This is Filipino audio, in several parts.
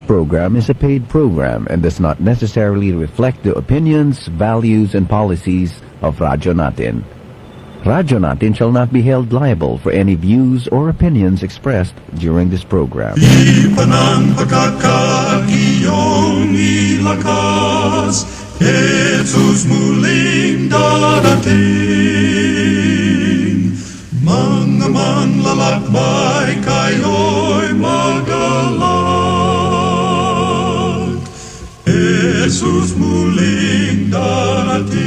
program is a paid program and does not necessarily reflect the opinions, values, and policies of Radyo Natin. Radyo Natin shall not be held liable for any views or opinions expressed during this program. Ipan ang pagkakaiyong ilakas, Jesus muling darating. Mga manlalakbay kayo'y magalang, Jesus muling darating.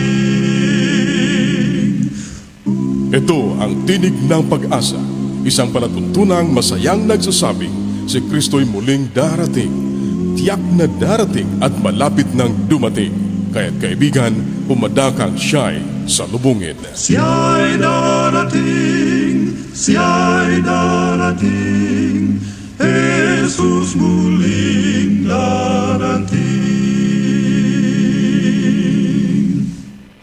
Ito ang tinig ng pag-asa, isang palatuntunang masayang nagsasabing si Kristo'y muling darating. Tiyak na darating at malapit nang dumating. Kaya't kaibigan, pumadakang siya'y salubungin. Siya'y darating, siya'y darating, Jesus muling darating.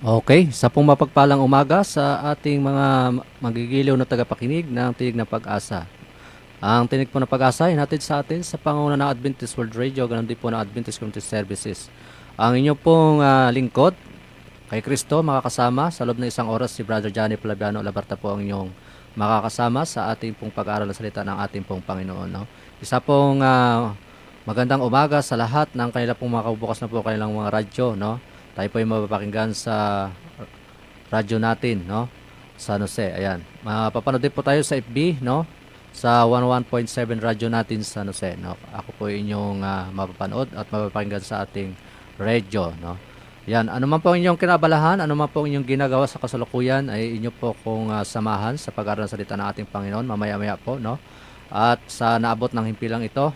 Okay, sa pong mapagpalang umaga sa ating mga magigiliw na tagapakinig ng Tinig ng Pag-asa. Ang Tinig po ng Pag-asa ay natin sa atin sa panguna ng Adventist World Radio, ganun din po ng Adventist Community Services. Ang inyo pong lingkod kay Kristo, makakasama sa loob ng isang oras si Brother Johnny Flaviano Labarta po ang inyong makakasama sa ating pong pag-aaral ng salita ng ating pong Panginoon. No? Isa pong magandang umaga sa lahat ng kanila pong makabubukas na po kanilang mga radyo. No? Tayo po ay mapapakinggan sa radyo natin, no? San Jose. Ayan. Mapapanood din po tayo sa FB, no? Sa 11.7 radyo natin sa San Jose. No? Ako po inyong mapapanood at mapapakinggan sa ating radyo, no? Yan, ano man po ang inyong kinabalahan, ano man po ang inyong ginagawa sa kasalukuyan, ay inyo po kung samahan sa pag-aaral ng salita ng ating Panginoon, mamaya-maya po, no? At sa naabot ng himpilang ito,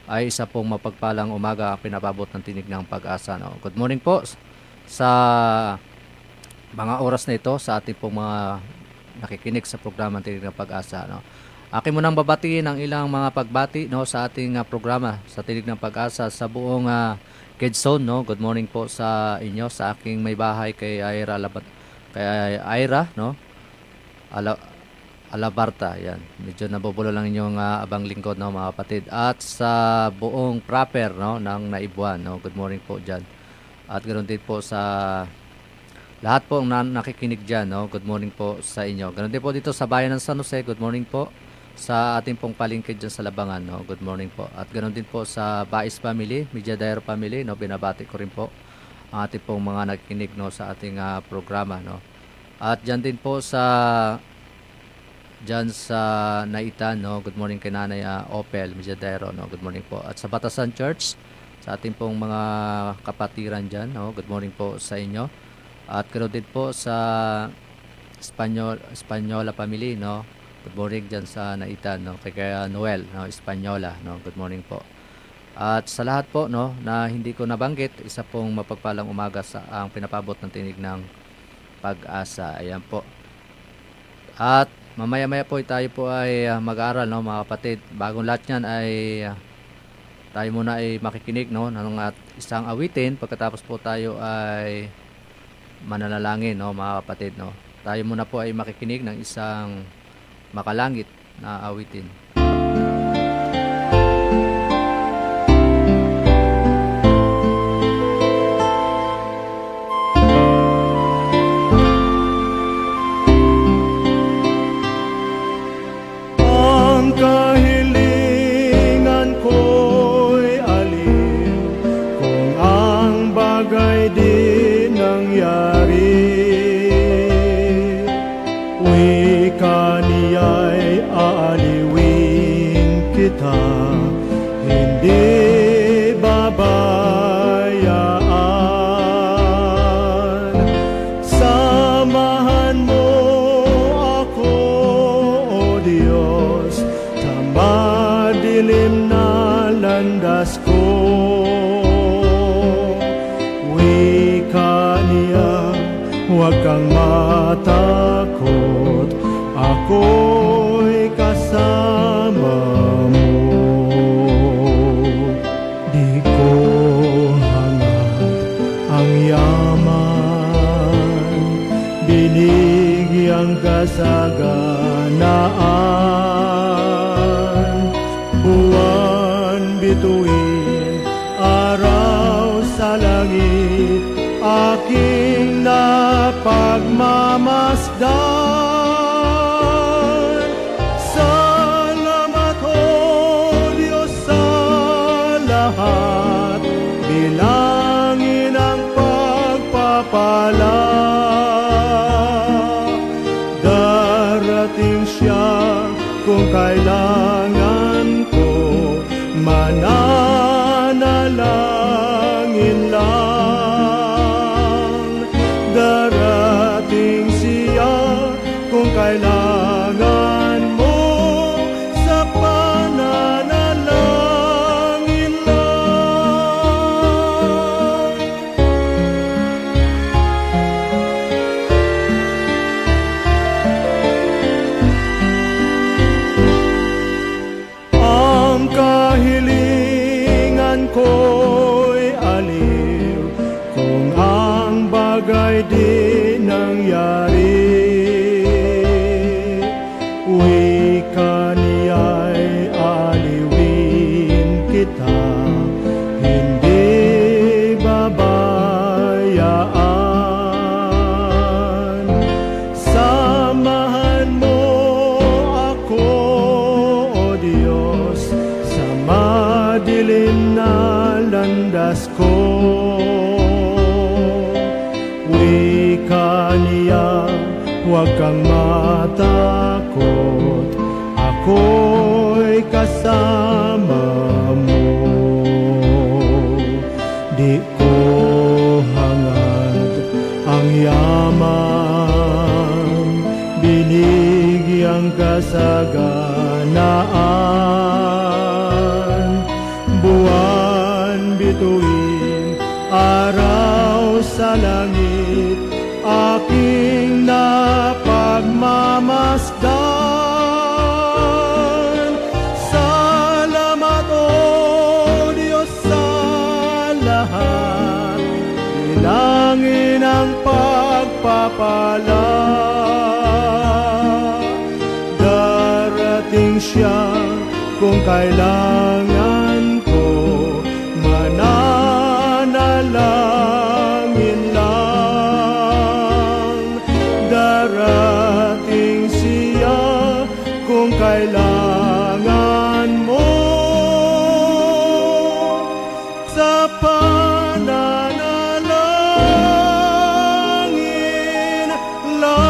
ay isa pong mapagpalang umaga ang pinapabot ng Tinig ng Pag-asa, no? Good morning po sa mga oras na ito, sa ating pong mga nakikinig sa programa ng Tinig ng Pag-asa, no? Akin mo nang babatiin ang ilang mga pagbati, no, sa ating programa sa Tinig ng Pag-asa sa buong Quezon, no. Good morning po sa inyo, sa aking may bahay kay Ira no. Alabarta, yan. Medyo nabubulo lang inyong abang lingkod, no, mga kapatid. At sa buong proper, no, ng Naibuan, no. Good morning po diyan. At ganoon din po sa lahat po ang nakikinig diyan, no. Good morning po sa inyo. Ganoon din po dito sa bayan ng San Jose. Good morning po sa ating pong palingkid dyan sa Labangan, no? Good morning po. At ganoon din po sa Bais family, Media Diary family, no? Binabati ko rin po ang ating pong mga nagkinig, no, sa ating programa, no? At dyan din po sa Naitan, no? Good morning kay Nanay Opel, Media Diary, no? Good morning po. At sa Batasan Church, sa ating pong mga kapatiran dyan, no? Good morning po sa inyo. At ganoon din po sa Espanyola family, no? Good morning dyan sa Naitan, no? Kay Noel, no? Espanyola, no? Good morning po. At sa lahat po, no, na hindi ko nabanggit, isa pong mapagpalang umaga sa ang pinapabot ng Tinig ng Pag-asa. Ayan po. At mamaya-maya po tayo po ay mag-aaral, no, mga kapatid. Bagong lahat yan ay tayo muna ay makikinig, no, ng isang awitin. Pagkatapos po tayo ay mananalangin, no, mga kapatid, no. Tayo muna po ay makikinig ng isang makalangit na awitin. Ang kahilingan ko'y alin kung ang bagay di nangyari. Wika niya'y aaliwin kita, hindi babayaan. Samahan mo ako, O Diyos, sa madilim na landas ko. Wika niya, huwag kang matakot, ako'y kasama mo. Di ko hangad ang yaman, binigyang kasaganaan. Buwan bituin araw sa langit, aking napagmamasdan. Salamat o Diyos sa lahat, bilangin ang pagpapala. Darating siya kung kailangan ko, mananalangin lang. Darating siya kung kailangan mo, sa pananalangin lang. Ang kahilingan ko'y aliw kung ang bagay di nangyari. Wika niya'y aliwin kita, hindi babayaan. Samahan mo ako, O Diyos, sa madilim na landas ko. Wika niya, huwag kang matakot, ako'y kasama mo. Di ko hangad ang yaman, binigyang kasaganaan. Buwan bituin, araw sa langit, aking napagmamasdan. Salamat o Diyos sa lahat, bilangin ang pagpapala. Darating siya kung kailangan ko, mananalangin lang. Darating siya kung kailangan mo, sa pananalangin lang.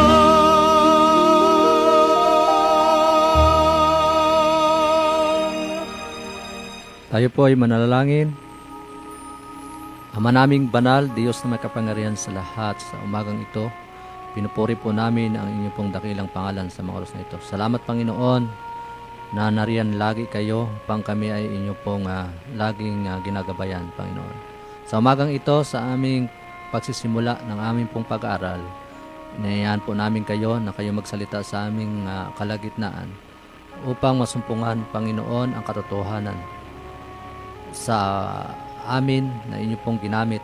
Tayo po ay manalangin. Ama naming banal, Diyos na may kapangyarihan sa lahat, sa umagang ito, pinupuri po namin ang inyong pong dakilang pangalan sa mga oras na ito. Salamat Panginoon na nariyan lagi kayo upang kami ay inyong pong laging ginagabayan, Panginoon. Sa umagang ito, sa aming pagsisimula ng aming pong pag-aaral, inayaan po namin kayo na kayo magsalita sa aming kalagitnaan upang masumpungan, Panginoon, ang katotohanan sa amin na inyo pong ginamit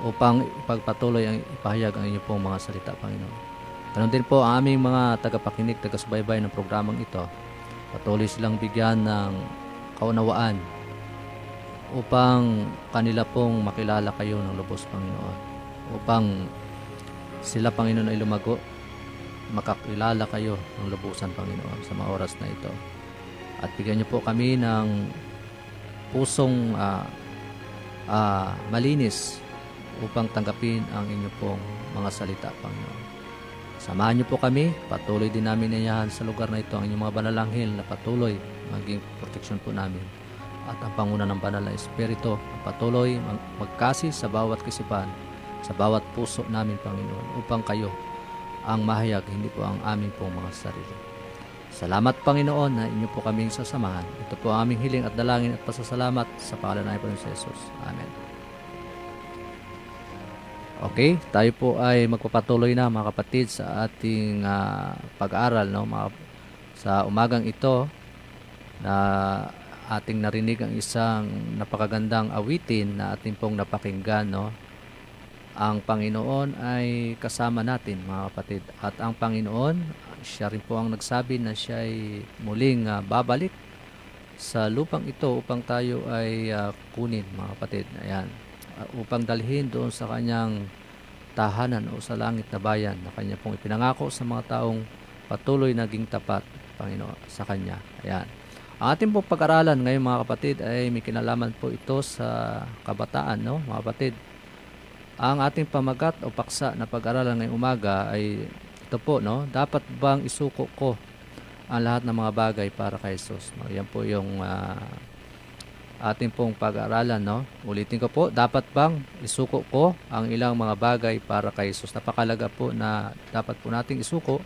upang ipagpatuloy ang ipahayag ang inyo pong mga salita, Panginoon. Ganon din po ang aming mga tagapakinig, taga-subaybay ng programang ito. Patuloy silang bigyan ng kaunawaan upang kanila pong makilala kayo ng lubos, Panginoon. Upang sila, Panginoon, ay lumago, makakilala kayo ng lubusan, Panginoon, sa mga oras na ito. At bigyan niyo po kami ng pusong malinis upang tanggapin ang inyo pong mga salita, Panginoon. Samahan niyo po kami, patuloy din namin inayahan sa lugar na ito ang inyong mga banalanghel na patuloy maging proteksyon po namin. At ang panguna ng banal na Espiritu, patuloy magkasi sa bawat kisipan, sa bawat puso namin, Panginoon, upang kayo ang mahayag, hindi po ang aming pong mga sarili. Salamat, Panginoon, na inyo po kaming sasamahan. Ito po ang aming hiling at dalangin at pasasalamat sa pangalan ng Panginoon Jesus. Amen. Okay, tayo po ay magpapatuloy na, mga kapatid, sa ating pag-aaral, no? Sa umagang ito na ating narinig ang isang napakagandang awitin na ating pong napakinggan, no? Ang Panginoon ay kasama natin, mga kapatid. At ang Panginoon, siya rin po ang nagsabi na siya ay muling babalik sa lupang ito upang tayo ay kunin, mga kapatid. Ayan. Upang dalhin doon sa kanyang tahanan o sa langit na bayan na kanya pong ipinangako sa mga taong patuloy naging tapat, Panginoon, sa kanya. Ayan. Ang ating pong pag-aralan ngayon, mga kapatid, ay may kinalaman po ito sa kabataan, no, mga kapatid. Ang ating pamagat o paksa na pag-aralan ngayong umaga ay ito po, no, dapat bang isuko ko ang lahat ng mga bagay para kay Jesus? No, yan po yung ating pong pag-aaralan, no. Ulitin ko po, dapat bang isuko ko ang ilang mga bagay para kay Jesus? Napakalaga po na dapat po nating isuko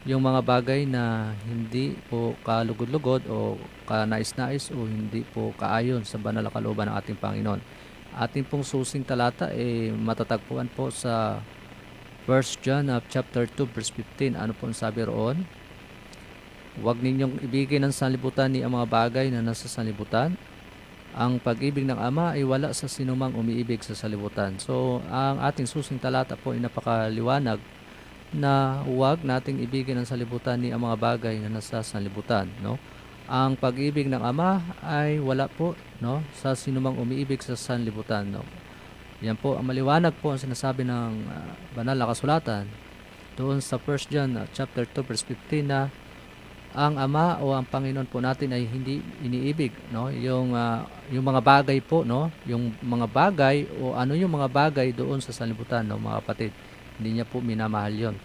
yung mga bagay na hindi po kalugod-lugod o kanais-nais o hindi po kaayon sa banal na kalooban ng ating Panginoon. Ating pong susing talata matatagpuan po sa 1 John chapter 2 verse 15. Ano po ang sabi roon? Huwag ninyong ibigin ng sanlibutan ni ang mga bagay na nasa sanlibutan. Ang pag-ibig ng Ama ay wala sa sinumang umiibig sa sanlibutan. So, ang ating susing talata po ay napakaliwanag na huwag nating ibigin ang sanlibutan ni ang mga bagay na nasa sanlibutan, no? Ang pag-ibig ng Ama ay wala po, no, sa sinumang umiibig sa sanlibutan, no? Yan po ang maliwanag po ang sinasabi ng banal na kasulatan doon sa 1 John chapter 2 verse 15 na ang Ama o ang Panginoon po natin ay hindi iniibig, no, yung mga bagay po, no, yung mga bagay o ano yung mga bagay doon sa sanlibutan, no, mga kapatid. Hindi niya po minamahal yun,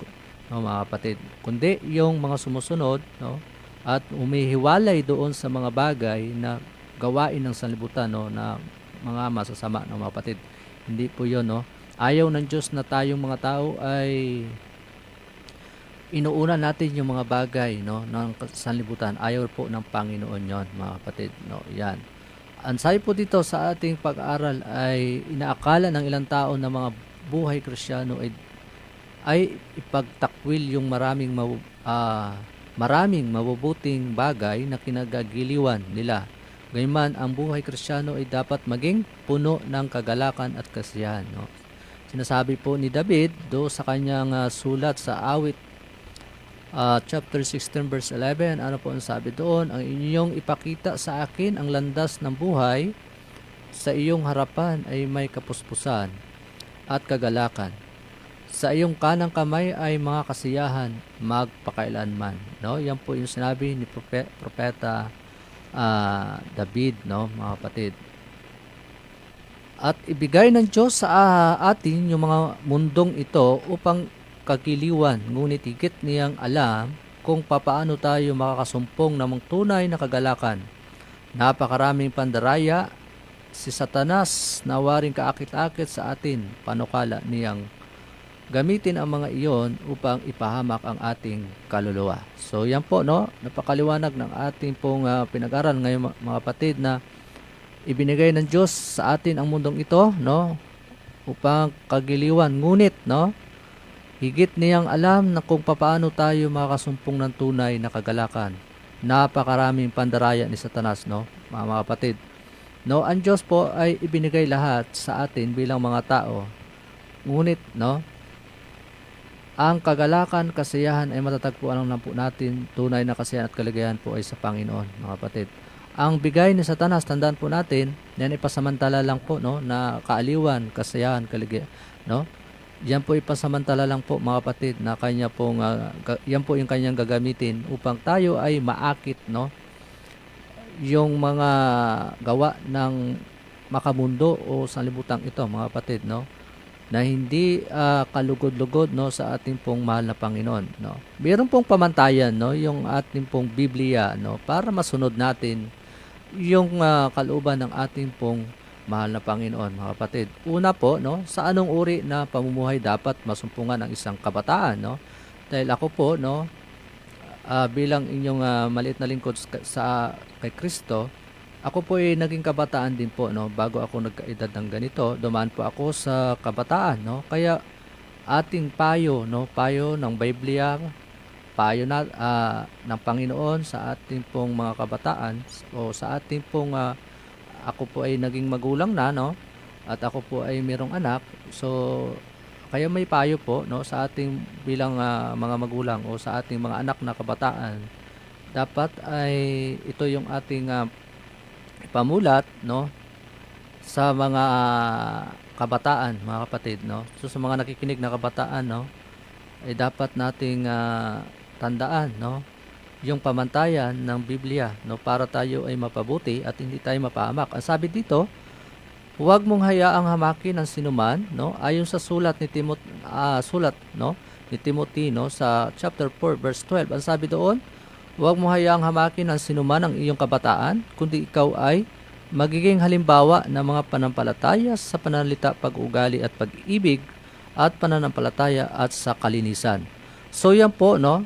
no, mga kapatid. Kundi yung mga sumusunod, no, at umihiwalay doon sa mga bagay na gawain ng sanlibutan, no, na mga masasama, no, mga kapatid. Hindi po yun, no. Ayaw ng Diyos na tayong mga tao ay inuuna natin yung mga bagay, no, ng sanlibutan. Ayaw po ng Panginoon yon, mga kapatid, no. Yan. Ang sabi po dito sa ating pag-aaral ay inaakala ng ilang tao na mga buhay Kristiyano ay ipagtakwil yung maraming mabubuting bagay na kinagagiliwan nila. Gayunman, ang buhay Kristiyano ay dapat maging puno ng kagalakan at kasiyahan, no. Sinasabi po ni David do sa kanyang sulat sa Awit chapter 16 verse 11, ano po ang sabi doon? Ang inyong ipakita sa akin ang landas ng buhay, sa iyong harapan ay may kapuspusan at kagalakan. Sa iyong kanang kamay ay mga kasiyahan magpakailanman, no? Yan po yung sinabi ni propeta David, no, mga kapatid. At ibigay ng Diyos sa atin yung mga mundong ito upang kagiliwan, ngunit higit niyang alam kung papaano tayo makakasumpong ng tunay na kagalakan. Napakaraming pandaraya, si Satanas na waring kaakit-akit sa atin, panukala niyang gamitin ang mga iyon upang ipahamak ang ating kaluluwa. So yan po, no, napakaliwanag ng ating pong pinag-aral ngayon, mga kapatid, na ibinigay ng Diyos sa atin ang mundong ito, no, upang kagiliwan, ngunit, no, higit niyang alam na kung papaano tayo makakasumpong ng tunay na kagalakan. Napakaraming pandaraya ni Satanas, no, mga kapatid. No, ang Diyos po ay ibinigay lahat sa atin bilang mga tao. Ngunit, no, ang kagalakan, kasiyahan ay matatagpuan lang po natin. Tunay na kasiyahan at kaligayahan po ay sa Panginoon, mga kapatid. Ang bigay ni Satanas, tandaan po natin, yan ipasamantala lang po, no, na kaaliwan, kasiyahan, kaligayahan, no. Yan po ipasamantala lang po, mga kapatid, na kanya pong yan po yung kanyang gagamitin upang tayo ay maakit, no, yung mga gawa ng makamundo o sanlibutan ito, mga kapatid, no, na hindi kalugod-lugod, no, sa ating pong mahal na Panginoon, no. Mayroon pong pamantayan, no, yung ating pong Biblia, no, para masunod natin yung kalooban ng ating pong mahal na Panginoon, mga kapatid. Una po, no, sa anong uri na pamumuhay dapat masumpungan ng isang kabataan, no? Dahil ako po, no, bilang inyong maliit na lingkod kay Kristo, ako po ay naging kabataan din po, no, bago ako nagkaedad ng ganito. Dumaan po ako sa kabataan, no. Kaya ating payo, no, payo ng Biblia, payo na ng Panginoon sa ating pong mga kabataan o sa ating pong ako po ay naging magulang na, no, at ako po ay mayroong anak. So kaya may payo po, no, sa ating bilang mga magulang o sa ating mga anak na kabataan dapat ay ito yung ating ipamulat, no, sa mga kabataan, mga kapatid, no. So sa mga nakikinig na kabataan, no, ay dapat nating tandaan, no, yung pamantayan ng Biblia, no, para tayo ay mapabuti at hindi tayo mapahamak. Ang sabi dito, huwag mong hayaang hamakin ng sinuman, no, ayon sa sulat ni Timothy, no, sa chapter 4 verse 12. Ang sabi doon, huwag mong hayaang hamakin ng sinuman ang iyong kabataan, kundi ikaw ay magiging halimbawa ng mga panampalataya sa pananalita, pag-ugali at pag-ibig at pananampalataya at sa kalinisan. So yan po, no,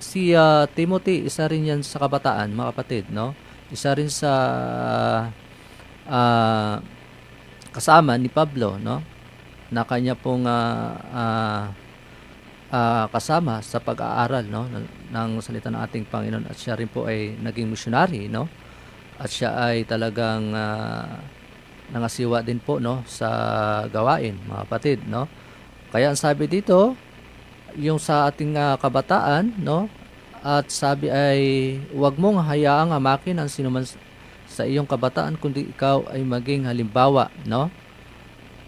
si Timothy, isa rin yan sa kabataan, mga kapatid, no, isa rin sa kasama ni Pablo, no, na kanya pong kasama sa pag-aaral, no, ng salita ng ating Panginoon, at siya rin po ay naging missionary, no, at siya ay talagang nangasiwa din po, no, sa gawain, mga kapatid, no. Kaya ang sabi dito, yung sa ating kabataan, no, at sabi ay huwag mong hayaang hamakin ang sinuman sa iyong kabataan, kundi ikaw ay maging halimbawa, no,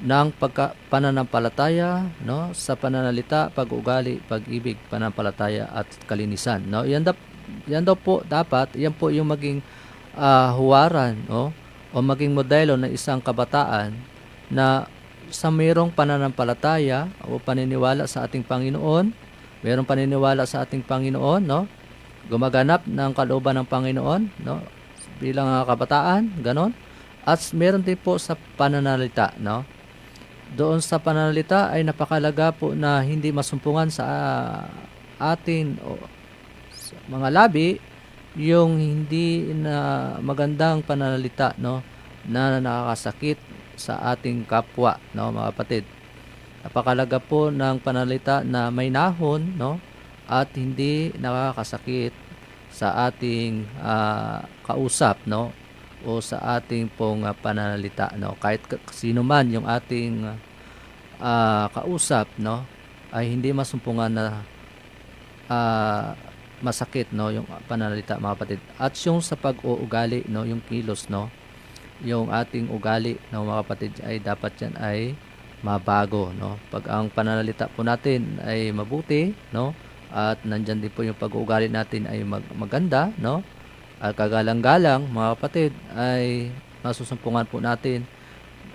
ng pananampalataya, no, sa pananalita, pag-ugali, pag-ibig, pananampalataya at kalinisan, no. Yan daw po dapat, yan po yung maging huwaran, no, o maging modelo ng isang kabataan na sa mayroong pananampalataya o paniniwala sa ating Panginoon, mayroong paniniwala sa ating Panginoon, no, gumaganap ng kalooban ng Panginoon, no, bilang kabataan, ganon. At meron din po sa pananalita, no. Doon sa pananalita ay napakalaga po na hindi masumpungan sa atin o sa mga labi yung hindi na magandang pananalita, no, na nakakasakit sa ating kapwa, no, mga kapatid. Napakalaga po ng pananalita na may nahon, no, at hindi nakakasakit sa ating kausap, no, o sa ating pong pananalita, no. Kahit sino man yung ating kausap, no, ay hindi masumpungan na masakit, no, yung pananalita, mga kapatid. At yung sa pag-uugali, no, yung kilos, no, yung ating ugali, no, mga kapatid, ay dapat yan ay mabago, no. Pag ang pananalita po natin ay mabuti, no, at nandyan din po yung pag-uugali natin ay maganda, no, at kagalang-galang, mga kapatid, ay masusumpungan po natin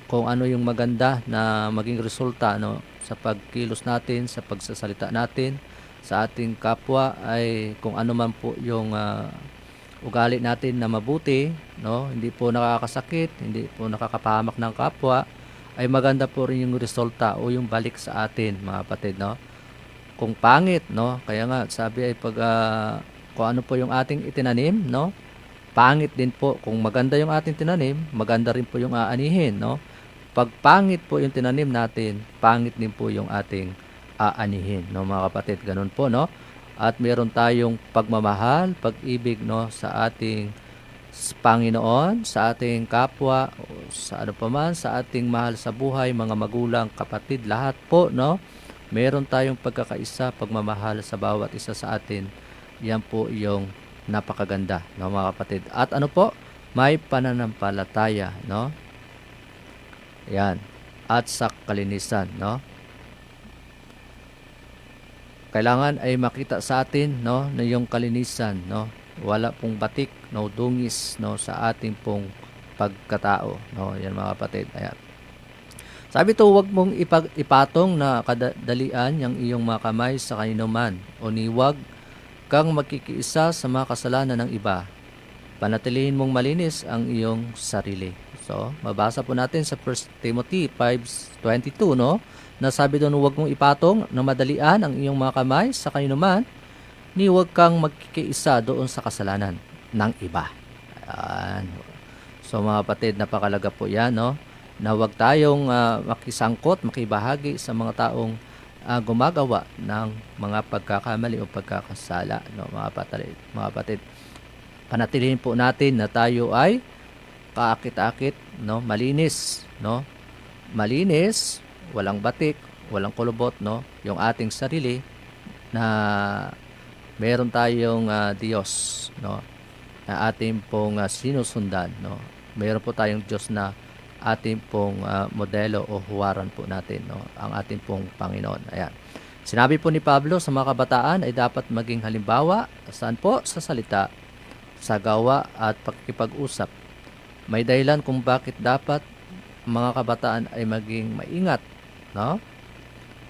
kung ano yung maganda na maging resulta, no, sa pagkilos natin, sa pagsasalita natin sa ating kapwa, ay kung ano man po yung ugali natin na mabuti, no, hindi po nakakasakit, hindi po nakakapahamak ng kapwa, ay maganda po rin yung resulta o yung balik sa atin, mga kapatid, no. Kung pangit, no, kaya nga sabi ay pag kung ano po yung ating itinanim, no, pangit din po. Kung maganda yung ating tinanim, maganda rin po yung aanihin, no. Pag pangit po yung tinanim natin, pangit din po yung ating aanihin, no, mga kapatid. Ganun po, no. At meron tayong pagmamahal, pag-ibig, no, sa ating Panginoon, sa ating kapwa, o sa ano pa man, sa ating mahal sa buhay, mga magulang, kapatid, lahat po, no. Meron tayong pagkakaisa, pagmamahal sa bawat isa sa atin. Yan po yung napakaganda, no, mga kapatid. At ano po? May pananampalataya, no. Yan. At sa kalinisan, no. Kailangan ay makita sa atin, no, na yung kalinisan, no, wala pong batik, no, dungis, no, sa ating pong pagkatao, no. Yan, mga kapatid. Ayan. Sabi to, huwag mong ipatong na kadalian yung iyong mga kamay sa kanino man, o niwag kang magkikiisa sa mga kasalanan ng iba. Panatilihin mong malinis ang iyong sarili. So, mabasa po natin sa 1 Timothy 5:22, no, na sabi doon, huwag mong ipatong na madalian ang iyong mga kamay sa kanino man, ni huwag kang magkikiisa doon sa kasalanan ng iba. Ayan. So, mga kapatid, napakalaga po yan, no, na huwag tayong makisangkot, makibahagi sa mga taong gumagawa ng mga pagkakamali o pagkakasala, no, mga kapatid. Panatilihin po natin na tayo ay kaakit-akit, no, malinis, no, malinis, walang batik, walang kulubot, no, yung ating sarili, na meron tayong Diyos, no, na ating pong sinusundan, no. Meron po tayong Diyos na ating pong modelo o huwaran po natin, no, ang ating pong Panginoon. Ayan. Sinabi po ni Pablo sa mga kabataan ay dapat maging halimbawa, saan po? Sa salita, sa gawa at pakikipag-usap. May dahilan kung bakit dapat mga kabataan ay maging maingat, no?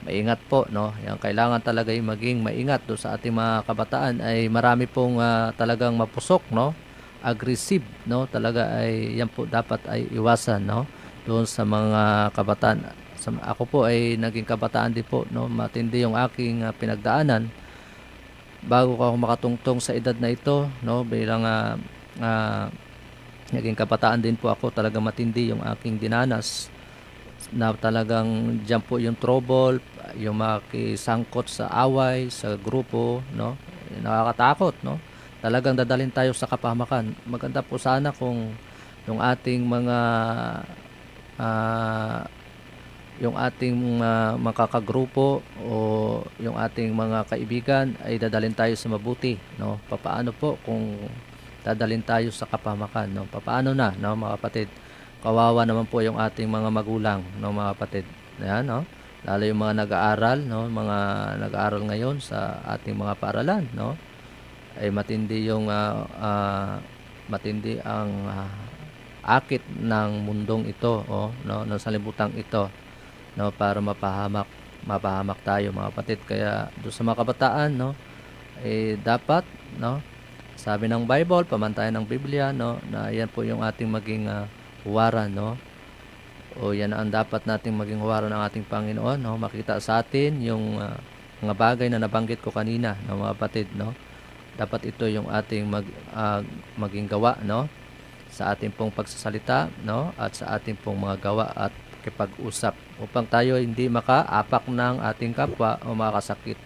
Maingat po, no? Yang kailangan talaga ay maging maingat do sa ating mga kabataan ay marami pong talagang mapusok, no? Aggressive, no? Talaga ay yan po dapat ay iwasan, no? Doon sa mga kabataan. Ako po ay naging kabataan din po, no? Matindi yung aking pinagdaanan bago ako makatungtong sa edad na ito, no? Bilang naging kabataan din po ako, talaga matindi yung aking dinanas na talagang dyan po yung trouble, yung makisangkot sa away, sa grupo, no? Nakakatakot, no? Talagang dadalhin tayo sa kapahamakan. Maganda po sana kung yung ating mga makakagrupo o yung ating mga kaibigan ay dadalhin tayo sa mabuti, no? Papaano po kung dadalhin tayo sa kapahamakan, no? Papaano na, no, mga kapatid? Kawawa naman po yung ating mga magulang, no, mga kapatid. Ayan, no? Lalo yung mga nag-aaral, no, mga nag-aaral ngayon sa ating mga paaralan, no? Ay matindi yung matindi ang akit ng mundong ito, no, ng sanlibutan ito, no, para mapahamak tayo, mga kapatid. Kaya do sa mga kabataan, no, dapat, no, sabi ng Bible, pamantayan ng Biblia, no, na yan po yung ating maging huwaran, no? O yan ang dapat nating maging huwaran ng ating Panginoon, no? Makita sa atin yung mga bagay na nabanggit ko kanina, no, mga kapatid, no? Dapat ito yung ating maging gawa, no? Sa ating pong pagsasalita, no? At sa ating pong mga gawa at kipag-usap upang tayo hindi makaapak ng ating kapwa o makasakit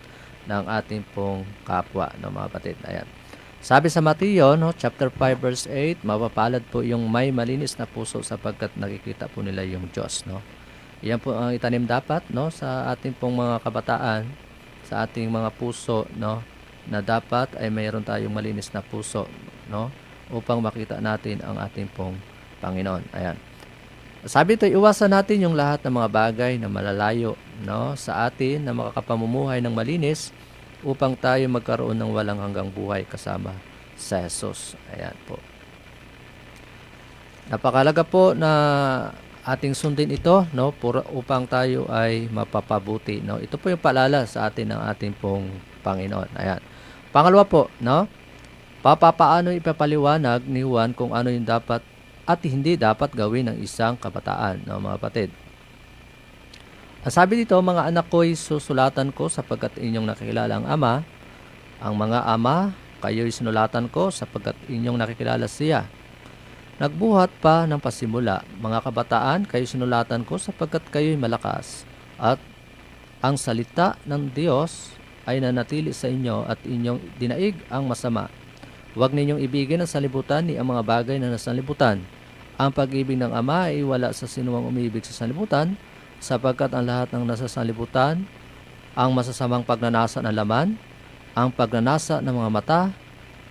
ng ating pong kapwa, no, mga kapatid. Ayan. Sabi sa Mateo, no, chapter 5 verse 8, mapapalad po yung may malinis na puso sapagkat nakikita po nila yung Diyos, no. Iyan po ang itanim dapat, no, sa ating pong mga kabataan, sa ating mga puso, no, na dapat ay mayroon tayong malinis na puso, no, upang makita natin ang ating pong Panginoon. Ayan. Sabi ito, iwasan natin yung lahat ng mga bagay na malalayo, no, sa atin na makakapamumuhay ng malinis upang tayo magkaroon ng walang hanggang buhay kasama sa Jesus. Ayan po. Napakalaga po na ating sundin ito, no, upang tayo ay mapapabuti, no. Ito po yung paalala sa atin ng ating pong Panginoon. Ayan. Pangalawa po, no, papaano ipapaliwanag ni Juan kung ano yung dapat at hindi dapat gawin ng isang kabataan, no, mga kapatid. Sabi dito, mga anak ko'y susulatan ko sapagkat inyong nakikilala ang Ama. Ang mga ama, kayo'y sinulatan ko sapagkat inyong nakikilala siya. Nagbuhat pa ng pasimula, mga kabataan, kayo'y sinulatan ko sapagkat kayo'y malakas. At ang salita ng Diyos ay nanatili sa inyo at inyong dinaig ang masama. Huwag ninyong ibigin ang sanlibutan ni ang mga bagay na nasa sanlibutan. Ang pag-ibig ng Ama ay wala sa sinumang umibig sa sanlibutan, sapagkat ang lahat ng nasa sanlibutan, ang masasamang pagnanasa ng laman, ang pagnanasa ng mga mata,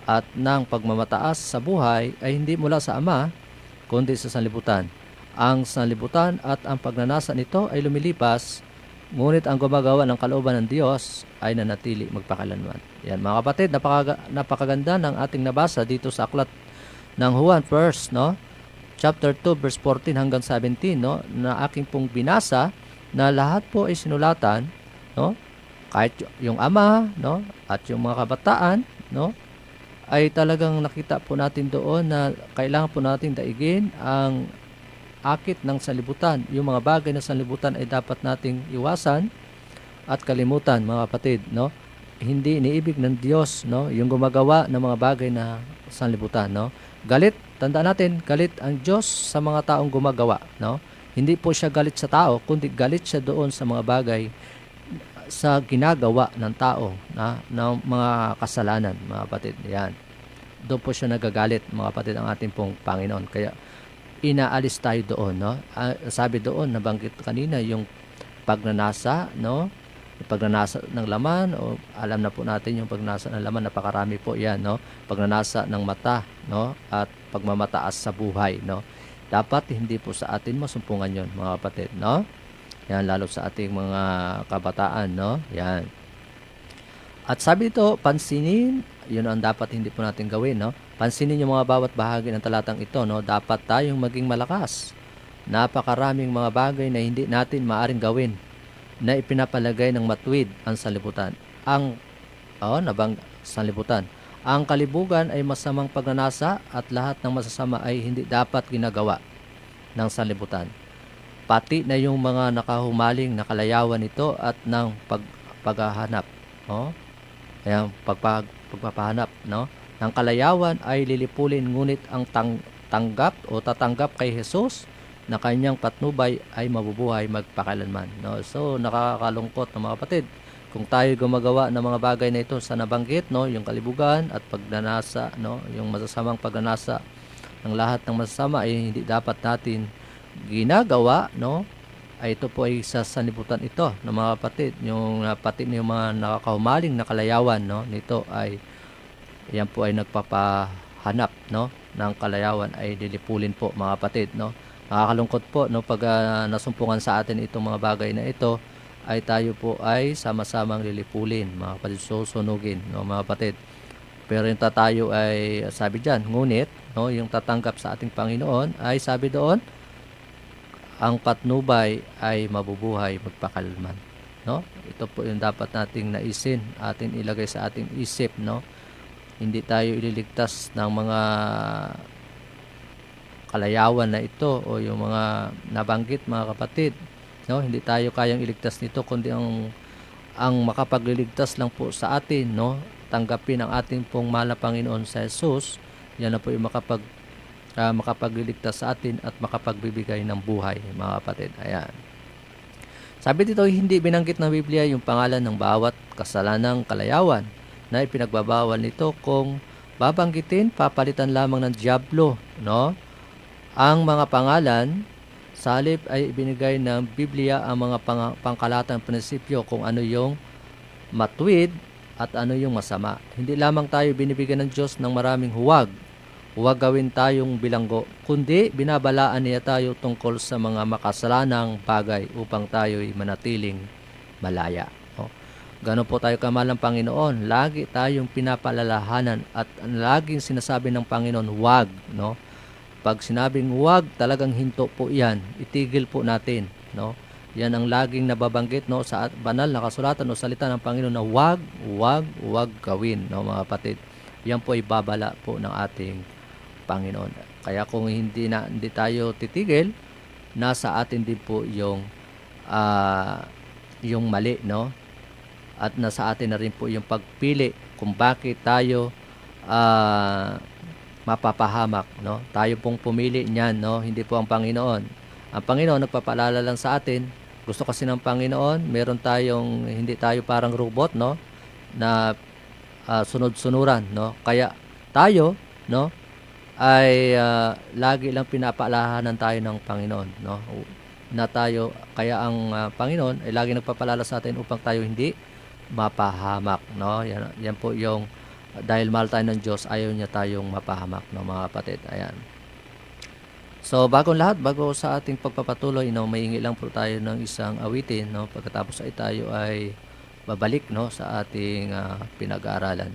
at ng pagmamataas sa buhay ay hindi mula sa Ama, kundi sa sanlibutan. Ang sanlibutan at ang pagnanasa nito ay lumilipas, ngunit ang gumagawa ng kalooban ng Diyos ay nanatili magpakailanman. Yan, mga kapatid, napakaganda ng ating nabasa dito sa aklat ng Juan 1, no? Chapter 2 verse 14 hanggang 17, no, na aking pong binasa na lahat po ay sinulatan, no, kahit yung ama, no, at yung mga kabataan, no, ay talagang nakita po natin doon na kailangan po natin daigin ang akit ng sanlibutan. Yung mga bagay na sanlibutan ay dapat nating iwasan at kalimutan, mga kapatid, no. Hindi iniibig ng Diyos, no, yung gumagawa ng mga bagay na sanlibutan, no. Galit, tandaan natin, galit ang Diyos sa mga taong gumagawa, no? Hindi po siya galit sa tao, kundi galit siya doon sa mga bagay sa ginagawa ng tao na mga kasalanan, mga kapatid. Yan. Doon po siya nagagalit, mga kapatid, ang ating pong Panginoon. Kaya inaalis tayo doon, no? Sabi doon, nabanggit kanina yung pagnanasa, no? pagnanasa ng laman, o alam na po natin yung pagnanasa ng laman, napakarami po yan, no? Pagnanasa ng mata, no? At pagmamataas sa buhay, no? Dapat hindi po sa atin masumpungan yon, mga kapatid, no? Yan, lalo sa ating mga kabataan, no? Yan. At sabi dito, pansinin, yun ang dapat hindi po natin gawin, no? Pansinin yung mga bawat bahagi ng talatang ito, no? Dapat tayong maging malakas. Napakaraming mga bagay na hindi natin maaring gawin na ipinapalagay ng matuwid ang sanlibutan. Sanlibutan. Ang kalibugan ay masamang pagnanasa at lahat ng masasama ay hindi dapat ginagawa ng sanlibutan. Pati na yung mga nakahumaling na kalayawan nito at ng paghahanap, no? Ayan, pagpapahanap, no? Ng kalayawan ay lilipulin, ngunit ang tatanggap kay Jesus na kanyang patnubay ay mabubuhay magpakailanman, no? So nakakalungkot na mga kapatid kung tayo gumagawa ng mga bagay na ito sa nabanggit, no, yung kalibugan at pagnanasa, no, yung masasamang pagnanasa ng lahat ng masasama ay hindi dapat natin ginagawa, no? Ay ito po ay sa sanlibutan ito ng mga kapatid, yung pati yung mga nakakahumaling na kalayawan, no, nito ay yan po ay nagpapahanap, no, ng kalayawan ay dilipulin po, mga kapatid, no? Nakakalungkot po, no, pag nasumpungan sa atin itong mga bagay na ito, ay tayo po ay sama-samang lilipulin, mga kapatid, susunugin, no, mga kapatid. Pero yung tayo ay sabi diyan, ngunit, no, yung tatanggap sa ating Panginoon ay sabi doon, ang patnubay ay mabubuhay magpakailanman, no? Ito po yung dapat nating naisin, atin ilagay sa ating isip, no? Hindi tayo ililigtas ng mga kalayawan na ito o yung mga nabanggit, mga kapatid, no? Hindi tayo kayang iligtas nito, kundi ang makapagliligtas lang po sa atin, no? Tanggapin ang ating pong mahal na Panginoon sa Jesus. Yan na po yung makapagliligtas sa atin at makapagbibigay ng buhay, mga kapatid. Ayan. Sabi dito, hindi binanggit ng Biblia yung pangalan ng bawat kasalanang kalayawan na ipinagbabawal nito. Kung babanggitin, papalitan lamang ng diablo, no? Ang mga pangalan sa halip ay ibinigay ng Biblia ang mga pangkalatang prinsipyo kung ano yung matuwid at ano yung masama. Hindi lamang tayo binibigyan ng Diyos ng maraming huwag gawin tayong bilanggo, kundi binabalaan niya tayo tungkol sa mga makasalanang bagay upang tayo'y manatiling malaya. No? Ganon po tayo kamahal ng Panginoon. Lagi tayong pinapalalahanan at laging sinasabi ng Panginoon, huwag, no? Pag sinabing huwag, talagang hinto po yan. Itigil po natin, no? Yan ang laging nababanggit, no, sa banal na kasulatan o salita ng Panginoon na huwag gawin, no, mga kapatid. Yan po ay babala po ng ating Panginoon. Kaya kung hindi tayo titigil, nasa atin din po yung mali, no? At nasa atin na rin po yung pagpili kung bakit tayo mapapahamak, no? Tayo pong pumili niyan, no? Hindi po ang Panginoon. Ang Panginoon nagpapaalala lang sa atin. Gusto kasi ng Panginoon, hindi tayo parang robot, no? Na sunod-sunuran, no? Kaya tayo, no, ay lagi lang pinapaalahanan tayo ng Panginoon, no? Na tayo, kaya ang Panginoon ay lagi nagpapaalala sa atin upang tayo hindi mapahamak, no? Yan po yung dahil mahal tayo ng Diyos, ayaw niya tayong mapahamak, no, mga kapatid. Ayan. So, bago sa ating pagpapatuloy, no, maiingi lang po tayo ng isang awitin, no? Pagkatapos ay tayo ay babalik, no, sa ating pinag-aaralan.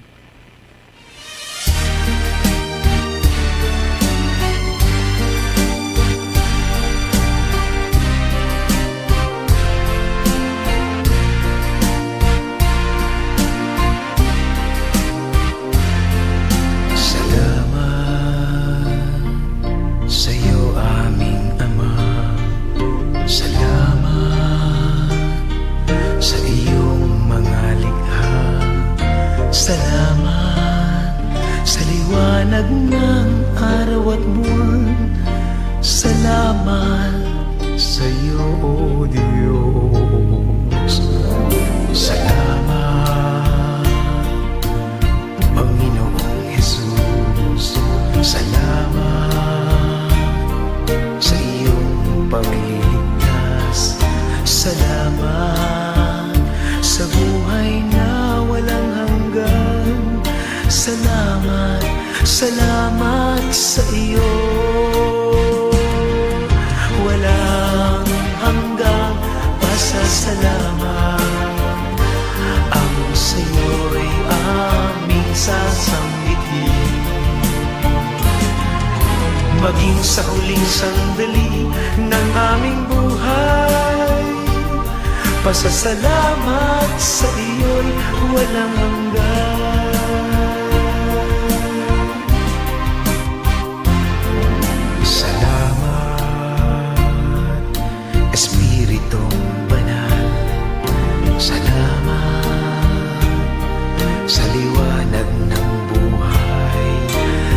Salamat sa liwanag ng araw at buwan. Salamat sa iyo, O Diyos. Salamat, Panginoong Jesus. Salamat sa iyong pagliligtas. Salamat sa salamat sa iyo. Walang hanggang pasasalamat ang sa'yo'y aming sasambitin. Maging sa huling sandali ng aming buhay, pasasalamat sa iyo'y walang hanggan. Salamat, Espiritong Banal. Salamat sa liwanag ng buhay.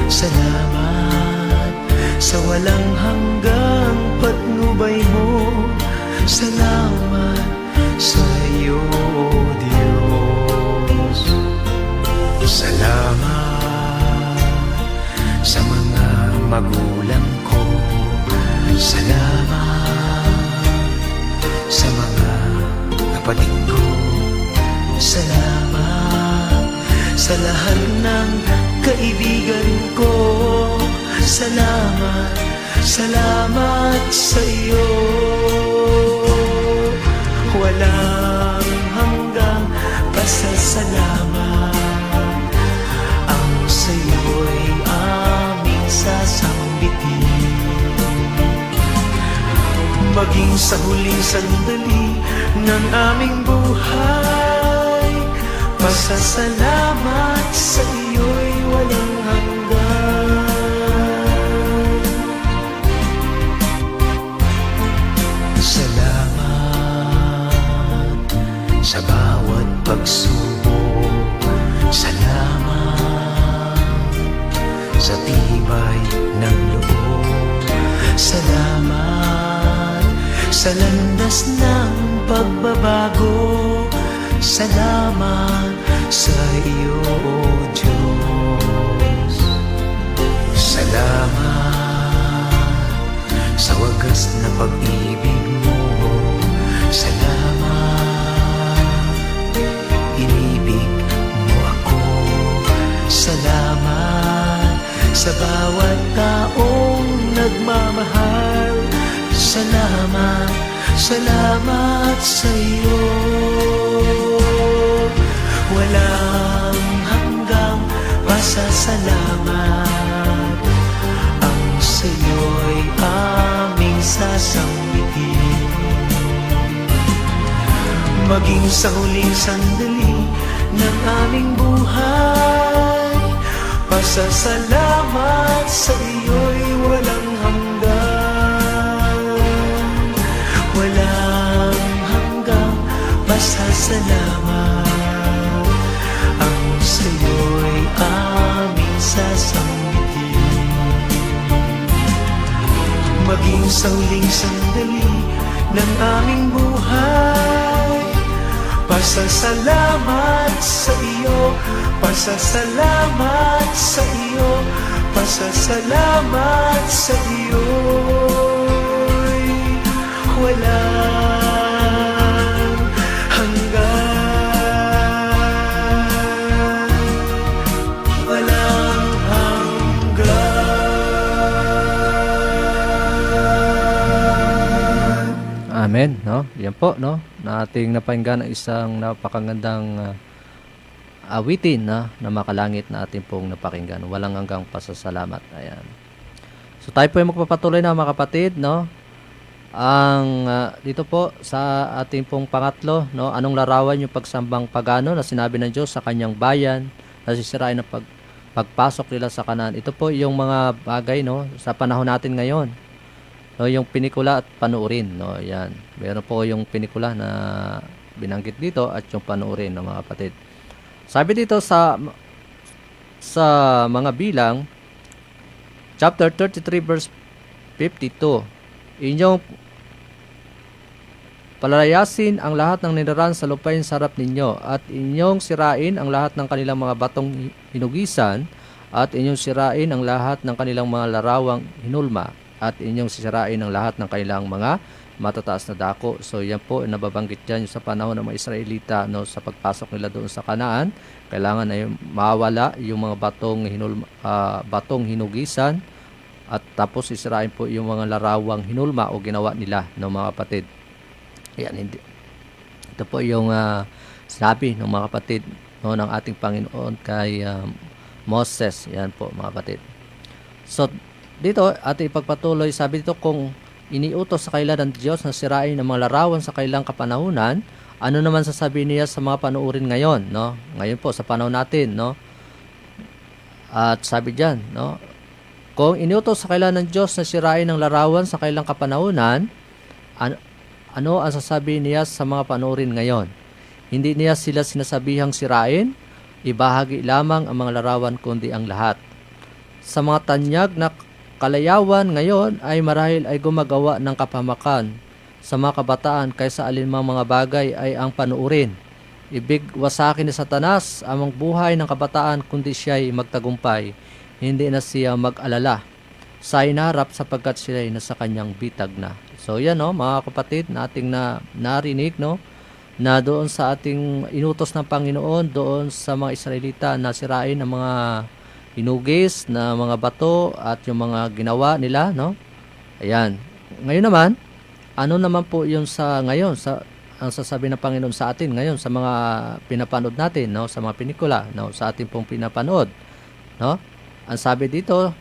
Salamat sa walang hanggang patnubay mo. Salamat sa iyo, Diyos. Salamat sa mga magulang ko. Salamat sa mga kapatid ko. Salamat sa lahat ng kaibigan ko. Salamat, salamat sa iyo. Walang hanggang pasasalamat ang sa'yo'y aming sasambitin. Maging sa huling sandali ng aming buhay, pasasalamat sa iyo'y walang hanggan. Salamat sa bawat pagsubok. Salamat sa tibay ng loob. Salamat sa landas ng pagbabago. Salamat sa iyo, Diyos. Salamat sa wagas na pag-ibig mo. Salamat, inibig mo ako. Salamat sa bawat taong nagmamahal. Salamat, salamat sa iyo. Walang hanggang pasasalamat ang sa'yo'y aming sasambitin. Maging sa huling sandali ng aming buhay, pasasalamat sa iyo'y walang hanggan. Walang hanggang pasasalamat ang sa'yo'y aming sasambitin. Maging sa huling sandali ng aming buhay, pasasalamat sa iyo, pasasalamat sa iyo, pasasalamat sa iyo'y walang hanggan. Walang hanggan. Amen, no? Yan po, no? Na ating napakinggan ang isang napakagandang awitin na makalangit na ating pong napakinggan. Walang hanggang pasasalamat. Ayan. So tayo po ay magpapatuloy na mga kapatid, no? Ang dito po sa ating pong pangatlo, no? Anong larawan yung pagsambang pagano na sinabi ng Diyos sa kanyang bayan na sisirain ang pagpasok nila sa Kanaan. Ito po yung mga bagay, no? Sa panahon natin ngayon. No, yung pelikula at panuorin, no? Yan. Meron po yung pelikula na binanggit dito at yung panuorin, no, mga kapatid. Sabi dito sa mga bilang chapter 33 verse 52, inyong palalayasin ang lahat ng niraran sa lupain sa harap ninyo at inyong sirain ang lahat ng kanilang mga batong hinugisan at inyong sirain ang lahat ng kanilang mga larawang hinulma. at inyong sisirain ang lahat ng kanilang mga matataas na dako. So yan po nababanggit dyan sa panahon ng mga Israelita, no, sa pagpasok nila doon sa Kanaan. Kailangan ay mawala yung mga batong hinugisan at tapos sisirain po yung mga larawang hinulma o ginawa nila, no, mga kapatid. Yan, hindi. Ito po yung sinabi ng mga kapatid, no, ng ating Panginoon kay Moses. Yan po mga kapatid. So dito ating ipagpatuloy, sabi dito, kung iniutos sa kanila ng Diyos na sirain ang mga larawan sa kailang kapanahunan, ano naman sasabihin niya sa mga panuurin ngayon, no? Ngayon po sa panahon natin, no? At sabi diyan, no? Kung iniutos sa kanila ng Diyos na sirain ang larawan sa kailang kapanahunan, ano ang sasabihin niya sa mga panuurin ngayon? Hindi niya sila sinasabihang sirain, ibahagi lamang ang mga larawan kundi ang lahat. Sa mga tanyag na kalayawan ngayon ay marahil ay gumagawa ng kapahamakan sa mga kabataan kaysa alinmang mga bagay ay ang panuurin. Ibig wasakin ni Satanas ang buhay ng kabataan kundi siya ay magtagumpay. Hindi na siya mag-alala sa inaharap sapagkat siya ay nasa kanyang bitag na. So yan, no, mga kapatid, nating narinig, no, na doon sa ating inutos ng Panginoon doon sa mga Israelita na sirain ang mga hinugis na mga bato at yung mga ginawa nila, no? Ayan. Ngayon naman, ano naman po yung sa ngayon, ang sasabihin ng Panginoon sa atin ngayon sa mga pinapanood natin, no? Sa mga pelikula, no? Sa atin pong pinapanood, no? Ang sabi dito,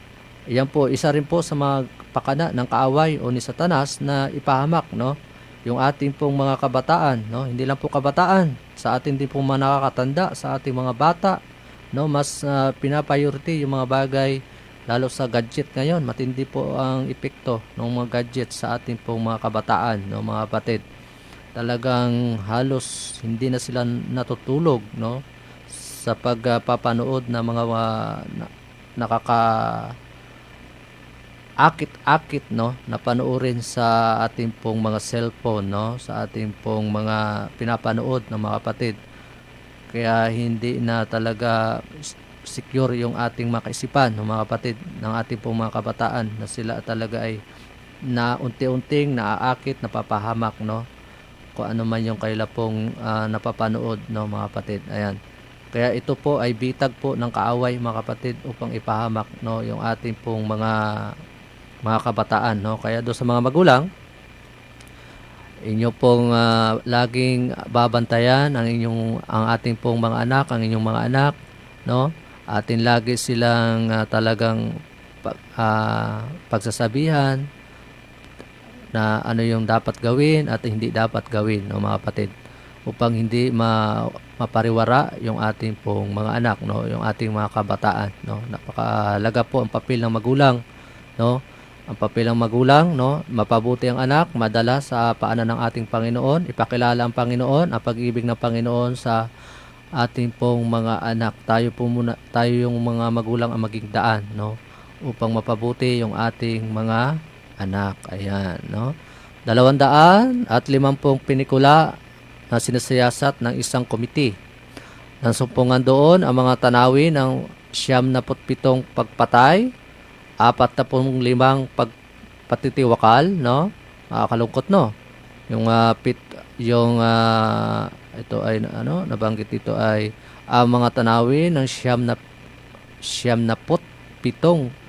yan po, isa rin po sa mga pakana ng kaaway o ni Satanas na ipahamak, no? Yung ating pong mga kabataan, no? Hindi lang po kabataan, sa atin din pong mga nakakatanda, sa ating mga bata, no, mas pinapriority yung mga bagay lalo sa gadget ngayon. Matindi po ang epekto ng mga gadget sa ating pong mga kabataan, no, mga kapatid. Talagang halos hindi na sila natutulog, no, sa pagpapanood ng mga akit, no, na panoorin sa ating pong mga cellphone, no, sa ating pong mga pinapanood ng mga kapatid. Kaya hindi na talaga secure yung ating mga kaisipan, ng mga kapatid, ng ating pong mga kabataan, na sila talaga ay na unti-unting naaakit, napapahamak, no, kung ano man yung kaila pong napapanood, no, mga kapatid. Ayan. Kaya ito po ay bitag po ng kaaway, mga kapatid, upang ipahamak, no, yung ating pong mga kabataan, no. Kaya do sa mga magulang, inyo pong laging babantayan ang ating pong mga anak, ang inyong mga anak, no? Atin lagi silang talagang pagsasabihan na ano yung dapat gawin at hindi dapat gawin, no, mga kapatid, upang hindi mapariwara yung ating pong mga anak, no, yung ating mga kabataan, no. Napakahalaga po ang papel ng magulang, no. Ang papel ng magulang, no, mapabuti ang anak, madala sa paanan ng ating Panginoon, ipakilala ang Panginoon, ang pag-ibig ng Panginoon sa ating pong mga anak. Tayo yung mga magulang ang maging daan, no, upang mapabuti yung ating mga anak. Ayan, no. 250 pelikula na sinasiyasat ng isang komite. Nansumpungan doon ang mga tanawin ng 97 pagpatay, 45 pagpatitiwakal, no? Kalungkot, no? Ito ay ano, nabanggit dito ay ang mga tanawin ng 97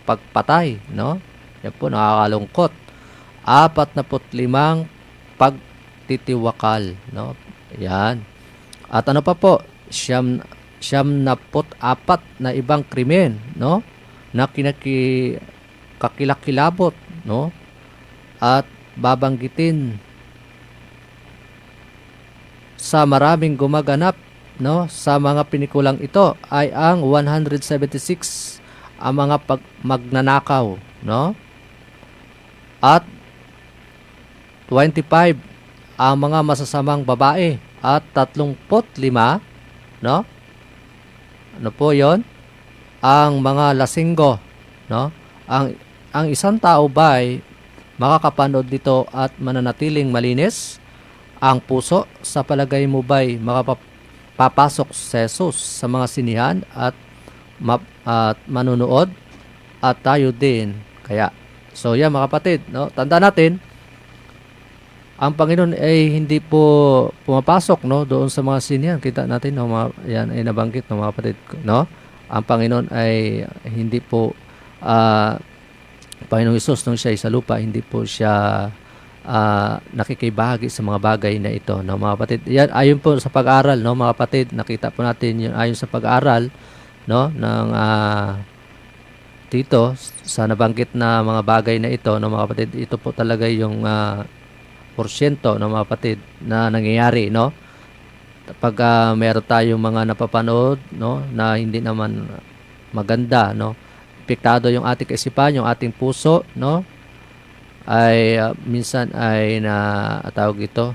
pagpatay, no? Yan po, nakakalungkot. 45 pagtitiwakal, no? Yan. At ano pa po? 74 na ibang krimen, no, na kakilakilabot, no, at babanggitin sa maraming gumaganap, no, sa mga pinikulang ito ay ang 176 ang mga magnanakaw, no, at 25 ang mga masasamang babae, at 35, no, ano po yon, ang mga lasinggo, no? Ang isang tao ba ay makakapanood dito at mananatiling malinis ang puso? Sa palagay mo ba ay makapapasok sa Jesus sa mga sinihan at manunood? At tayo din kaya, So yan mga kapatid, no? Tandaan natin, ang Panginoon ay hindi po pumapasok, no, doon sa mga sinihan. Kita natin, no, yan ay nabanggit ng mga kapatid, no? Ang Panginoon ay hindi po Panginoong Hesus nung siya ay sa lupa, hindi po siya nakikibahagi sa mga bagay na ito, no, mga kapatid. Yan ayon po sa pag-aral, no, mga kapatid, nakita po natin yung ayon sa pag-aral, no, ng dito sa nabanggit na mga bagay na ito, no, mga kapatid, ito po talaga yung porsyento ng mga kapatid na nangyayari, no, pag meron tayong mga napapanood, no, na hindi naman maganda, no, apektado yung ating kaisipan, yung ating puso, no, ay minsan ay tawag ito